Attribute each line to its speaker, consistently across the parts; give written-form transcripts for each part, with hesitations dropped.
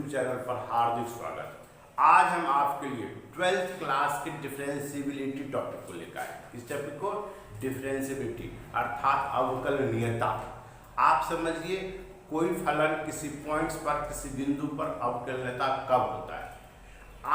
Speaker 1: YouTube channel पर हार्दिक स्वागत। आज हम आपके लिए 12th क्लास के डिफरेंशिएबिलिटी टॉपिक को लेकर आए। इस टॉपिक को डिफरेंशिएबिलिटी अर्थात अवकलनीयता। आप समझिए कोई फलन किसी पॉइंट्स पर किसी बिंदु पर अवकलनीयता कब होता है।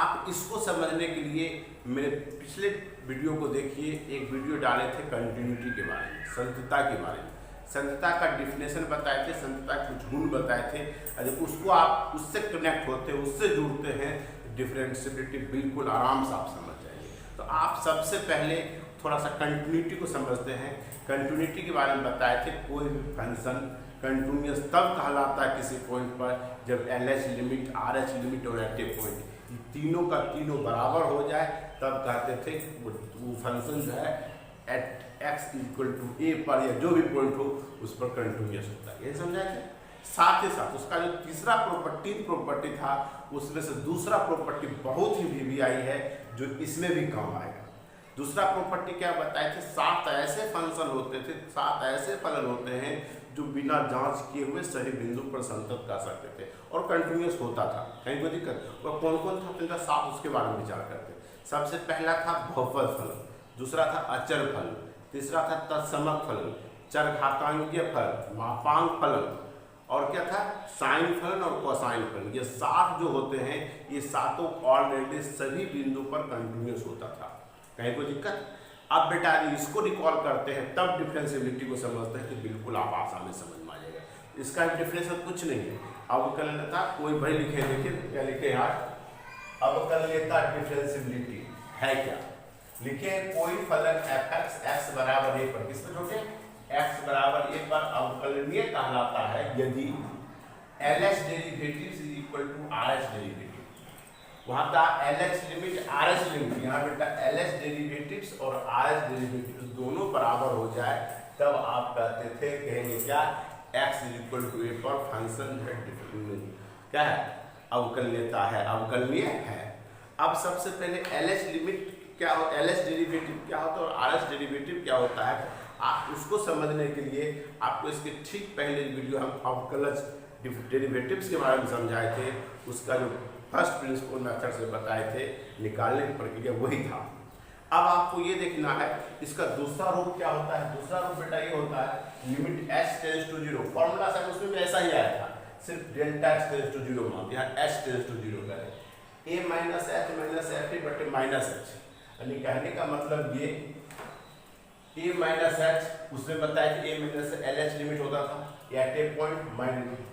Speaker 1: आप इसको समझने के लिए मेरे पिछले वीडियो को देखिए। एक वीडियो डाले थे कंटिन्यूटी के बारे में, संततता के बारे में। संततता का डिफिनेशन बताए थे, संततता के कुछ गुण बताए थे। अगर उसको आप उससे कनेक्ट होते हैं, उससे जुड़ते हैं, डिफरेंशिएबिलिटी बिल्कुल आराम से आप समझ जाएंगे। तो आप सबसे पहले थोड़ा सा कंटिन्यूटी को समझते हैं। कंटिन्यूटी के बारे में बताए थे कोई भी फंक्शन कंटिन्यूअस तब कहलाता है किसी पॉइंट पर जब LH लिमिट, RH लिमिट और एक्टिव पॉइंट तीनों का तीनों बराबर हो जाए, तब कहते थे वो फंक्शन जो है at x equal to a पर या जो भी पॉइंट हो उस पर कंटिन्यूअस होता है। ये समझा थे। साथ ही साथ उसका जो तीसरा प्रॉपर्टी था, उसमें से दूसरा प्रॉपर्टी बहुत ही वीवीआई है जो इसमें भी काम आएगा। दूसरा प्रॉपर्टी क्या बताए थे? 7 ऐसे फंक्शन होते थे, 7 ऐसे फलन होते हैं जो बिना जांच किए हुए सही बिंदु पर संतत कर सकते थे और कंटिन्यूअस होता था, कहीं कोई दिक्कत। और कौन कौन था जिनका 7, उसके बारे में विचार करते हैं। सबसे पहला था बहुपद फलन, दूसरा था अचर फलन, तीसरा था तत्समक फलन, चरघातांकीय फलन, मापांक फलन और क्या था? साइन फलन और कोसाइन फलन। ये 7 जो होते हैं, ये सातों ऑलरेडी सभी बिंदु पर कंटिन्यूअस होता था, कहीं कोई दिक्कत। अब बेटा इसको रिकॉल करते हैं तब डिफरेंशिएबिलिटी को समझते हैं कि बिल्कुल आप आसानी से समझ में आ जाएगा। इसका डिफरेंशियल कुछ नहीं है। अवकलनीयता कोई भाई लिखे, देखिए क्या लिखे यार, अवकलनीयता डिफरेंशिएबिलिटी है क्या? लिखे कोई फलन fx x बराबर a पर, किस पर छोटे x बराबर a पर अवकलनीय कहलाता है यदि LH derivatives is equal to RH derivative. वहां था LH लिमिट, RH लिमिट, यहाँ बेटा LH डेरिवेटिव्स और RH डेरिवेटिव्स दोनों बराबर हो जाए तब आप कहते थे, कहेंगे क्या, x is equal to a पर फंक्शन है क्या है? अवकलनीयता है, अवकलनीय है। अब सबसे पहले LH लिमिट क्या हो, LH डेरिवेटिव क्या होता है और RH डेरिवेटिव क्या होता है, आप उसको समझने के लिए आपको इसके ठीक पहले वीडियो हम अवकलज डेरिवेटिव्स के बारे में समझाए थे। उसका जो फर्स्ट प्रिंसिपल मेथड से बताए थे, निकालने की प्रक्रिया वही था। अब आपको ये देखना है इसका दूसरा रूप क्या होता है। दूसरा रूप बेटा ये होता है limit h tends to 0। Formula शायद उसमें भी ऐसा ही आया था, सिर्फ डेल्टा x टेंड्स टू 0 मान दिया, h टेंड्स टू 0 करें a minus h minus f बटे माइनस h। यानी कहने का मतलब ये a माइनस h, उसमें बताया कि a माइनस LH लिमिट होता था, एट ए पॉइंट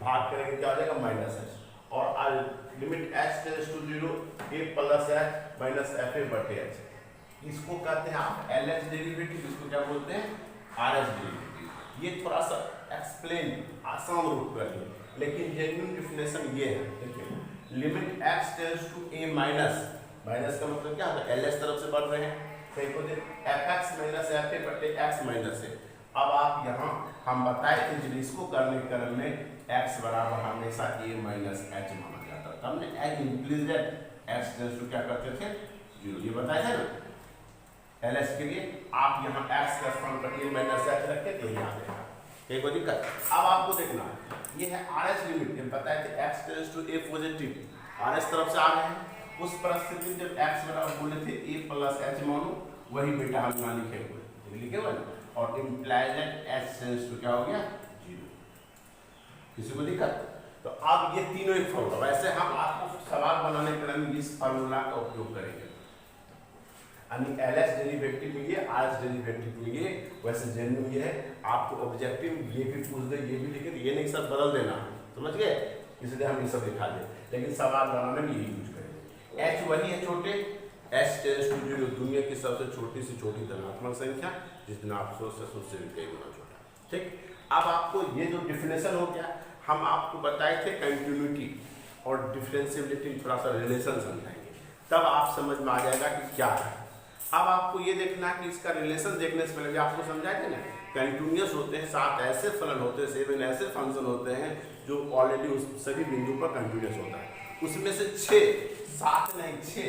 Speaker 1: भाग करेंगे क्या हो जाएगा, माइनस h, और limit h tends to 0 a plus h minus f बटे h। इसको कहते हैं आप LH डेरिवेटिव, इसको क्या बोलते हैं, RH डेरिवेटिव। ये थोड़ा सा एक्सप्लेन आसान रूप में है, लेकिन जेन्युइन डेफिनेशन ये है। देखिए limit x tends to a minus, minus का मतलब क्या होता है, LH तरफ से बढ़ रहे हैं, सही को दे fx माइनस f बटे x माइनस है। अब आप यहाँ हम बताए थे जब इसको करने के क्रम में x बराबर हमेशा a माइनस h माना जाता था। हमने h implicit x tends to क्या करते थे, 0, ये बताया था ना। LH के लिए आप यहाँ x का स्थान पर a माइनस h रखते थे, यहाँ पे कोई दिक्कत। अब आपको देखना है ये है RH लिमिट, ये बताए थे x tends to a positive, RH तरफ से आ रहे हैं। उस परिस्थिति में जब x बराबर बोले थे a प्लस h मानो, वही बेटा हम यहाँ लिखे हुए, लिखे हुए और इम्प्लाइज h टेंड्स टू क्या हो गया, 0। किसी को दिक्कत? तो अब ये तीनों एक फॉर्मूला, वैसे हम आपको सवाल बनाने के क्रम में इस फॉर्मूला का उपयोग करेंगे। यानी LH डेरिवेटिव मिलिए, RH डेरिवेटिव मिलिए, वैसे जेन्युइन ये है। आपको ऑब्जेक्टिव ये भी पूछ दे, ये भी लिखे, ये नहीं सब बदल देना, समझ गए? इसलिए हम ये सब दिखा दें, लेकिन सवाल बनाने में यही यूज करेंगे। h वही है छोटे, h टेंड्स टू 0 दुनिया की सबसे छोटी से छोटी धनात्मक संख्या, जितना आप सोच से भी कई गुना छोटा, ठीक। अब आपको ये जो डिफिनेशन हो गया, हम आपको बताए थे कंटिन्यूटी और डिफरेंशिएबिलिटी थोड़ा सा रिलेशन समझाएंगे, तब आप समझ में आ जाएगा कि क्या है। अब आपको ये देखना है कि इसका रिलेशन देखने से पहले आपको समझाए थे ना, कंटिन्यूअस होते हैं 7 ऐसे फलन होते हैं, 7 ऐसे फंक्शन होते हैं जो ऑलरेडी उस सभी बिंदु पर कंटिन्यूअस होता है। उसमें से 6, 7 नहीं 6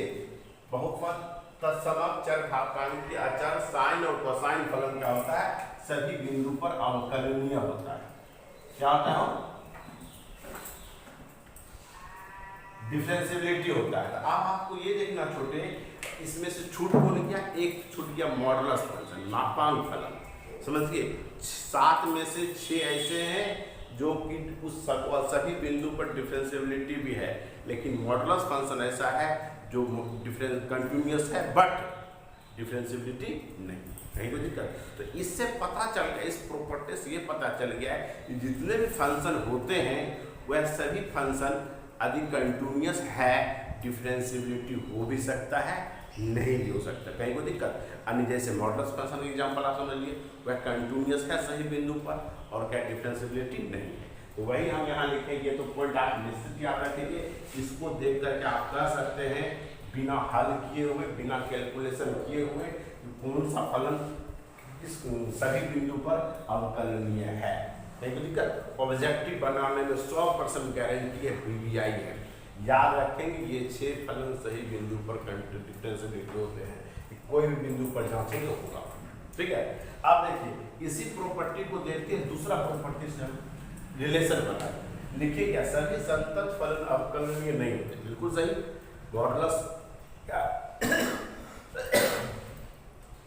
Speaker 1: बहुपद, तत्समक, चरघातांकीय, अचर, साइन और कोसाइन फलन क्या होता है, सभी बिंदु पर अवकलनीय होता है। क्या होता है? डिफरेंशियबिलिटी होता है। अब आपको ये देखना छोटे, इसमें से छूट कौन गया, एक छूट गया मॉडुलस फंक्शन, मापांक फलन। समझिए 7 में से 6 ऐसे हैं जो कि उस सभी बिंदु पर डिफरेंशियबिलिटी भी है, लेकिन मॉडुलस फंक्शन ऐसा है जो कंटिन्यूअस है बट डिफरेंशियबिलिटी नहीं, कहीं कोई दिक्कत। तो इससे पता चल गया, इस प्रॉपर्टी से ये पता चल गया है कि जितने भी फंक्शन होते हैं वह सभी फंक्शन यदि कंटिन्यूअस है डिफरेंशियबिलिटी हो भी सकता है, नहीं भी हो सकता, कहीं को दिक्कत। अन्य जैसे मॉडुलस फंक्शन एग्जांपल आप समझ लिए, वह कंटिन्यूअस है सही बिंदु पर और क्या डिफरेंशियबिलिटी नहीं है। तो वही हम यहाँ लिखेंगे, तो पॉइंट आप निश्चित याद रखेंगे। इसको देख करके आप कह सकते हैं बिना हल किए हुए, बिना कैलकुलेशन किए हुए कौन सा फलन किस सभी बिंदु पर अवकलनीय है, कहीं को दिक्कत। ऑब्जेक्टिव बनाने में 100% गारंटी है, पीबीआई है। याद रखेंगे ये 6 फलन सही बिंदु पर डिफरेंशियबिलिटी होते हैं, कोई भी बिंदु पर जांचेंगे होगा, ठीक है। अब देखिए इसी प्रॉपर्टी को देखते हैं दूसरा प्रॉपर्टी से हम रिलेशन बनाए। लिखिए क्या, सभी संतत फलन अवकलनीय नहीं होते, बिल्कुल सही। मॉडुलस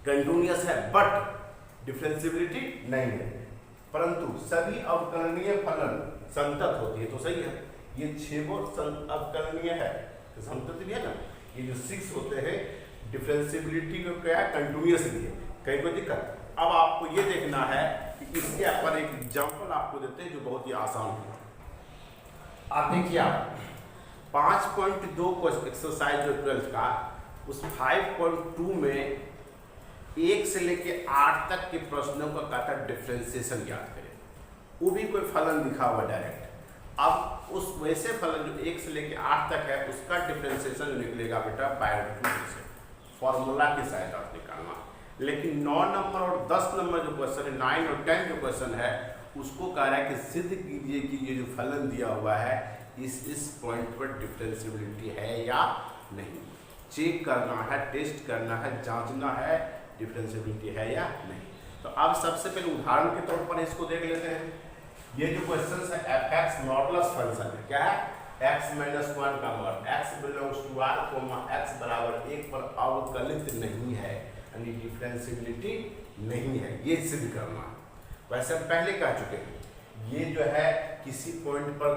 Speaker 1: कंटिन्यूअस है बट डिफरेंशियबिलिटी नहीं है, परंतु सभी अवकलनीय फलन संतत होती है, तो सही है। ये 6 अवकलनीय है तो संतत भी है ना। ये जो 6 होते हैं डिफरेंशियबिलिटी को क्या है, कंटिन्यूअस भी है, कहीं कोई दिक्कत। अब आपको ये देखना है कि इसके ऊपर एक एग्जांपल आपको देते हैं जो बहुत ही आसान है। आप देखिए, आप 5.2 को एक्सरसाइज जो 12 का, उस 5.2 में 1 से लेके 8 तक के प्रश्नों का कहता है डिफरेंशिएशन याद करें, वो भी कोई फलन दिखा हुआ डायरेक्ट। अब उस वैसे फलन जो 1 से लेके 8 तक है उसका डिफरेंशिएशन निकलेगा बेटा बायोमेट्रिक से, फॉर्मूला की सहायता से निकालना। लेकिन 9 नंबर और 10 नंबर जो क्वेश्चन है, 9 और 10 जो क्वेश्चन है, उसको कह रहा है कि सिद्ध कीजिए कि ये जो फलन दिया हुआ है इस पॉइंट पर डिफरेंशियबिलिटी है या नहीं। चेक करना है, टेस्ट करना है, जांचना है डिफरेंशियबिलिटी है या नहीं। तो अब सबसे पहले उदाहरण के तौर पर इसको देख लेते हैं। ये जो क्वेश्चन है f(x) मॉडुलस फंक्शन है, क्या है, x-1 का mod, x belongs to r, x बराबर 1 पर अवकलित नहीं है, यानी डिफरेंशियबिलिटी नहीं है, ये सिद्ध करना है। वैसे हम पहले कह चुके हैं ये जो है किसी पॉइंट पर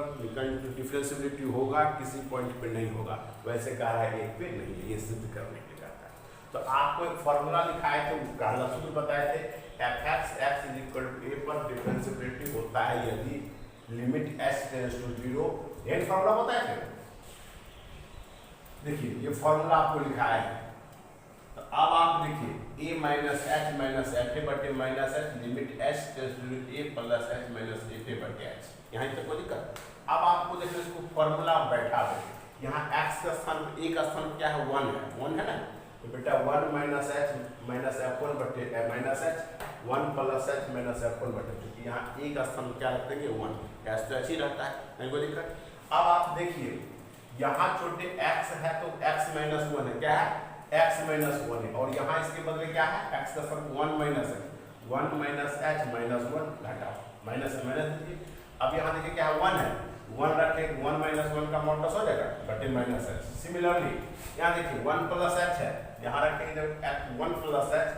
Speaker 1: डिफरेंशियबिलिटी होगा, किसी पॉइंट पे नहीं होगा, वैसे कह रहा है 1 पे नहीं है, ये सिद्ध करने के लिए जाता है। तो आपको एक फॉर्मूला लिखाए थे, पहला सूत्र बताए थे, f(x) x = a पर डिफरेंशियबिलिटी होता है यदि लिमिट s टेंड्स टू 0, ये फॉर्मूला बताए थे। देखिए ये फॉर्मूला आपको लिखाया है, तो अब आप देखिए a - h - f बटे minus h limit s tends to a plus h minus f बटे h, यहाँ तक कोई दिक्कत। अब आपको देखिए इसको फॉर्मूला बैठा दे, यहाँ x का स्थान a का स्थान क्या है, 1 है ना, तो बेटा 1 - h माइनस f1 बटे minus h 1 plus h minus f1 बटे, क्योंकि यहाँ a का स्थान क्या रख देंगे 1, h तो h ही रहता है, नहीं कोई दिक्कत। अब आप देखिए यहाँ छोटे x है तो x - 1 है, क्या है, x - 1 है, और यहाँ इसके बदले क्या है, x का स्थान 1 - h 1 - h माइनस 1 घटाओ, माइनस दीजिए। अब यहाँ देखिए क्या है, 1 है, 1 रखे 1 - 1 का मॉडुलस हो जाएगा बटे माइनस h। सिमिलरली यहाँ देखिए 1 प्लस h है, यहाँ रखेंगे 1 plus h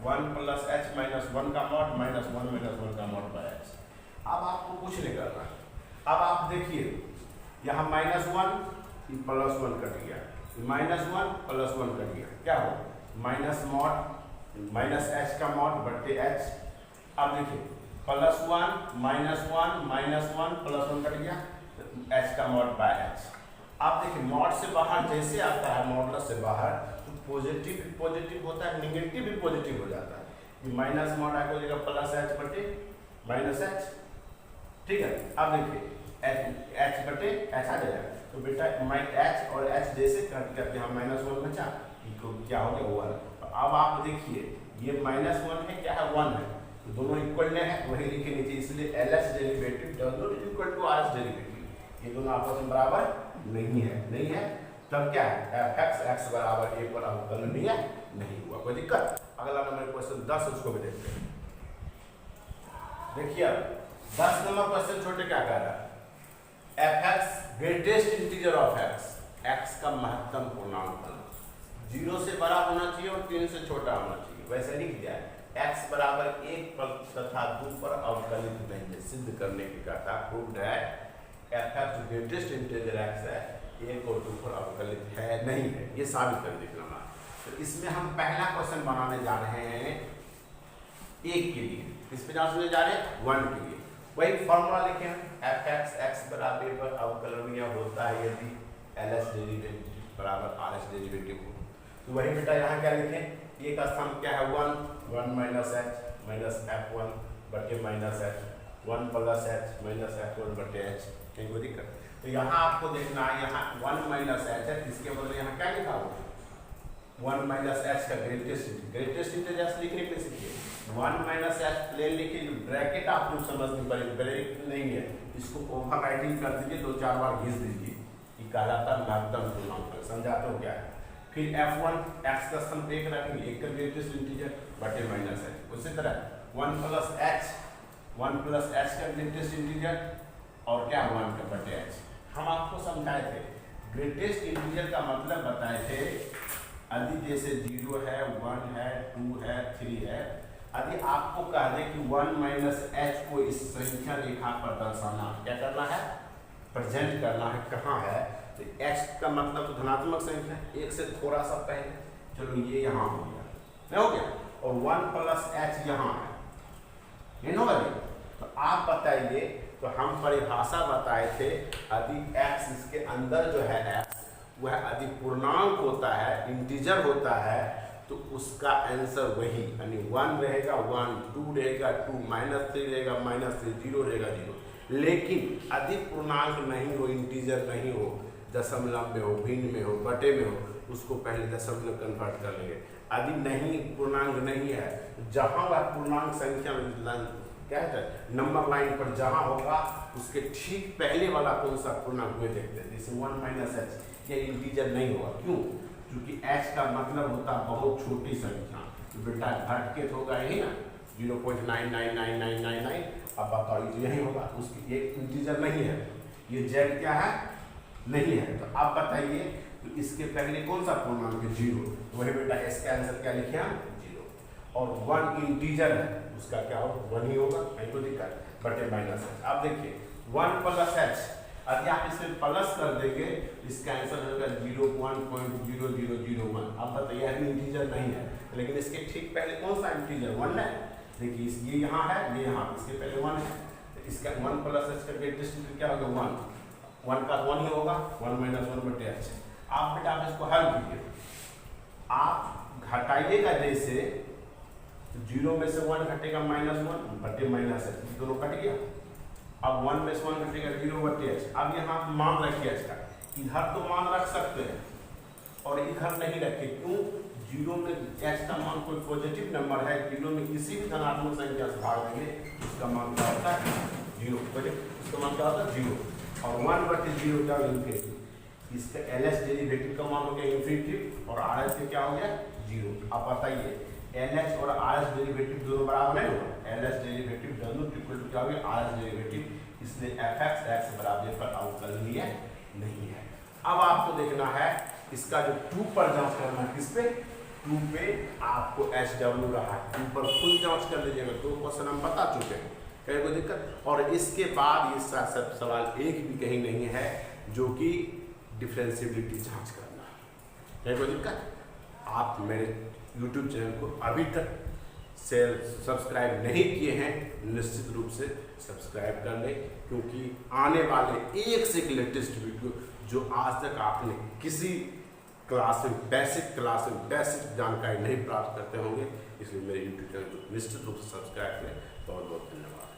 Speaker 1: 1 plus h minus 1 का मॉड माइनस 1 माइनस 1 का मॉड बाय h। अब आपको कुछ नहीं करना है। अब आप देखिए यहाँ -1 प्लस 1 कट गया, -1 प्लस 1 कट गया, क्या हो, माइनस मॉड माइनस h का मॉड बटे h। अब देखिए +1 -1 प्लस 1 कट गया, h का मॉड बाय h। आप देखिए मॉड से बाहर जैसे आता है, मॉडुलस से बाहर, तो पॉजिटिव होता है, निगेटिव भी पॉजिटिव हो जाता है। ये माइनस मॉड आगे हो जाएगा प्लस h बटे माइनस h, ठीक है। अब देखिए h बटे h आ जाएगा, तो बेटा h और h जैसे कट करके हम -1 बचा, इनको क्या हो गया 1। तो अब आप देखिए ये -1 है, क्या है 1 है, तो दोनों इक्वल है, वही लिखे नीचे, इसलिए LH derivative does not equal to RH derivative, ये दोनों आपस में बराबर नहीं है, तब क्या है, f(x) x बराबर a पर अवकलनीय नहीं हुआ, कोई दिक्कत। अगला नंबर क्वेश्चन 10, उसको भी देखते हैं। देखिए 10 नंबर क्वेश्चन छोटे क्या कह रहा है, F x greatest integer of x, x का महत्तम पूर्णांक बना, 0 से बड़ा होना चाहिए और 3 से छोटा होना चाहिए। वैसे लिख दिया है x बराबर 1 पर तथा 2 पर अवकलित नहीं है, सिद्ध करने की कहा प्रूव्ड है F x greatest integer x है, 1 और 2 पर अवकलित है नहीं है, ये साबित कर दिखाना। तो इसमें हम पहला क्वेश्चन बनाने जा रहे हैं 1 के लिए, इस पे जांचने जा रहे हैं 1 के लिए। वही फॉर्मूला लिखे हम, एफ एक्स एक्स बराबर पर अवकलनीय होता है यदि एल एस डेरिवेटिव बराबर आर एस डेरिवेटिव हो। तो वही बेटा यहाँ क्या लिखें, ये का सम क्या है 1 माइनस एच माइनस एफ 1 बटे minus H 1 plus H minus F 1 बटे एच, कहीं कोई दिक्कत। तो यहाँ आपको देखना है यहाँ 1 माइनस एच है, इसके बदले यहाँ क्या लिखा हुआ 1 माइनस एच का ग्रेटेस्ट इंटीजर लिखने के सीखिए। 1 माइनस एच प्लेन लिखिए, ब्रैकेट आप लोग समझने पड़ेगा, ब्रैकेट नहीं है इसको ओवर राइटिंग कर दीजिए, 2-4 बार घिस दीजिए, ये कहलाता है महत्तम पूर्णांक। समझाते हो क्या है। फिर f1 x का सम 1 रखेंगे, 1 का ग्रेटेस्ट इंटीजर बटे माइनस एच। उसी तरह 1 प्लस h का ग्रेटेस्ट इंटीजर और क्या 1 का बटे h। हम आपको समझाए थे ग्रेटेस्ट इंटीजर का मतलब बताए थे, यदि जैसे 0 है 1 है 2 है 3 है, यदि आपको कह दे कि 1 माइनस एच को इस संख्या रेखा पर दर्शाना, क्या करना है प्रेजेंट करना है, कहाँ है तो x का मतलब तो धनात्मक संख्या, 1 से थोड़ा सा पहले, चलो ये यहाँ हो गया, नहीं हो गया, और 1 प्लस एच यहाँ है, ये होगा नहीं। तो आप बताइए, तो हम परिभाषा बताए थे यदि x इसके अंदर जो है x वह यदि पूर्णांक होता है, इंटीजर होता है, तो उसका आंसर वही यानी 1 रहेगा 1, 2 रहेगा 2, -3 रहेगा -3, 0 रहेगा 0। लेकिन यदि पूर्णांक नहीं हो, इंटीजर नहीं हो, दशमलव में हो, भिन्न में हो, बटे में हो, उसको पहले दशमलव कन्वर्ट कर लेंगे। यदि नहीं पूर्णांक नहीं है, जहाँ वह पूर्णांक संख्या क्या है नंबर लाइन पर जहाँ होगा उसके ठीक पहले वाला कौन सा पूर्णांक हुए देखते हैं, जैसे 1 माइनस एच, ये इंटीजर नहीं होगा। क्यों? क्योंकि एच का मतलब होता है बहुत छोटी संख्या, तो बेटा घट के तो होगा ही ना 0.999999। अब बताओ यही होगा, उसकी ये इंटीजर नहीं है, ये जेड क्या है नहीं है। तो आप बताइए तो इसके पहले कौन सा पूर्णांक है 0, तो वही बेटा इसका आंसर क्या लिखे हम 0। और 1 इंटीजर है, उसका क्या होगा 1 ही होगा, नहीं तो दिक्कत बटे माइनस एच। अब देखिए 1 प्लस एच, यदि आप इसे प्लस कर देंगे इसका आंसर होगा 0.0001। अब बताइए इंटीजर नहीं है, लेकिन इसके ठीक पहले कौन सा इंटीजर 1 है, देखिए ये यहाँ है, ये यहाँ, इसके पहले 1 है, तो इसका 1 प्लस एच का ग्रेटेस्ट इंटीजर क्या होगा 1 का 1 ही होगा, 1 माइनस 1 बटे एच। आप बेटा आप इसको हल कीजिए, आप घटाइएगा जैसे 0 में से 1 घटेगा -1 बटे माइनस एच, दोनों कट गया। अब 1 में से 1 घटेगा 0 बटे एच। अब यहाँ मान रखिए एच का, इधर तो मान रख सकते हैं और इधर नहीं रखे, क्यों 0 में एच का मान कोई पॉजिटिव नंबर है, 0 में किसी भी धनात्मक संख्या से भाग देंगे उसका मान क्या होता है 0, उसका मान क्या होता है 0। और 1 बटे 0 क्या इन्फिनिटी, इसका एल एच डेरिवेटिव का मान हो गया इन्फिनिटी और आर एच क्या हो गया 0। अब बताइए एल एच और आर एच डेरिवेटिव दोनों बराबर नहीं होगा, एल एच डेरिवेटिव दोनों इक्वल टू क्या हो गया आर एच डेरिवेटिव, इसलिए एफ एक्स एक्स बराबर पर अवकलनीय नहीं है। अब आपको देखना है इसका जो 2 पर जांच करना है, किस पे 2 पे आपको एच डब्ल्यू रहा है, 2 पर खुद जांच कर लीजिएगा, 2 क्वेश्चन हम बता चुके हैं, कहीं कोई दिक्कत। और इसके बाद ये सब सवाल एक भी कहीं नहीं है जो कि डिफरेंशिएबिलिटी जांच करना है, कहीं कोई दिक्कत। आप मेरे YouTube चैनल को अभी तक सब्सक्राइब नहीं किए हैं, निश्चित रूप से सब्सक्राइब कर लें, क्योंकि आने वाले एक से एक लेटेस्ट वीडियो जो आज तक आपने किसी क्लास में बेसिक जानकारी नहीं प्राप्त करते होंगे, इसलिए मेरे YouTube चैनल को निश्चित रूप से सब्सक्राइब करें। बहुत बहुत धन्यवाद।